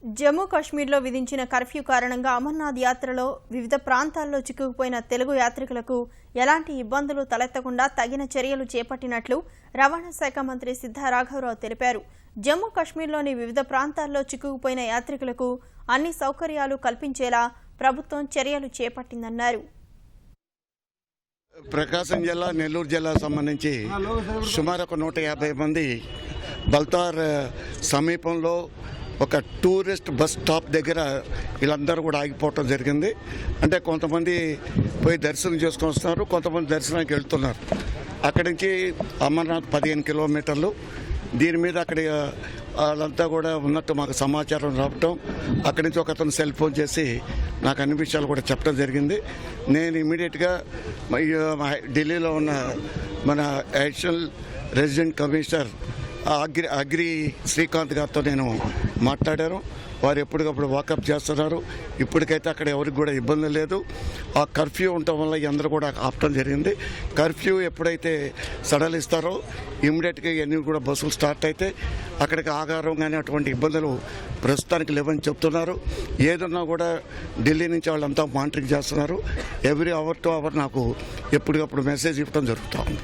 జమ్మూ కాశ్మీర్లో విధించిన కర్ఫ్యూ కారణంగా అమర్నాథ్ యాత్రలో వివిధ ప్రాంతాల్లో చిక్కుకుపోయిన తెలుగు యాత్రికులకు ఎలాంటి ఇబ్బందులు తలెత్తకుండా తగిన చర్యలు చేపట్టినట్లు రవాణా శాఖ మంత్రి సిద్ధా రాఘవరావు తెలిపారు. జమ్మూ కాశ్మీర్లోని వివిధ ప్రాంతాల్లో చిక్కుకుపోయిన యాత్రికులకు అన్ని సౌకర్యాలు కల్పించేలా ప్రభుత్వం చర్యలు చేపట్టిందన్నారు. ప్రకాశం జిల్లా, నెల్లూరు జిల్లా సంబంధించి సుమారు 150 మంది బల్తార్ సమీపంలో ఒక టూరిస్ట్ బస్ స్టాప్ దగ్గర వీళ్ళందరూ కూడా ఆగిపోవటం జరిగింది. అంటే కొంతమంది పోయి దర్శనం చేసుకొని వస్తున్నారు, కొంతమంది దర్శనానికి వెళ్తున్నారు. అక్కడి నుంచి అమర్నాథ్ 15 కిలోమీటర్లు. దీని మీద అక్కడ వాళ్ళంతా కూడా ఉన్నట్టు మాకు సమాచారం రావటం, అక్కడి నుంచి ఒక అతను సెల్ ఫోన్ చేసి నాకు అన్ని విషయాలు కూడా చెప్పడం జరిగింది. నేను ఇమీడియట్గా ఢిల్లీలో ఉన్న మన additional resident commissioner agri Srikanth గారితో నేను మాట్లాడాను. వారు ఎప్పటికప్పుడు వాకప్ చేస్తున్నారు. ఇప్పటికైతే అక్కడ ఎవరికి కూడా ఇబ్బంది లేదు. ఆ కర్ఫ్యూ ఉండటం వల్ల అందరూ కూడా ఆపటం జరిగింది. కర్ఫ్యూ ఎప్పుడైతే సడలిస్తారో ఇమ్మీడియట్గా ఇవన్నీ కూడా బస్సులు స్టార్ట్ అయితే అక్కడికి ఆగారం కానీ అటువంటి ఇబ్బందులు ప్రస్తుతానికి లేవని చెప్తున్నారు. ఏదన్నా కూడా ఢిల్లీ నుంచి వాళ్ళంతా మానిటరింగ్ చేస్తున్నారు. ఎవ్రీ అవర్ టు అవర్ నాకు ఎప్పటికప్పుడు మెసేజ్ ఇవ్వడం జరుగుతూ ఉంది.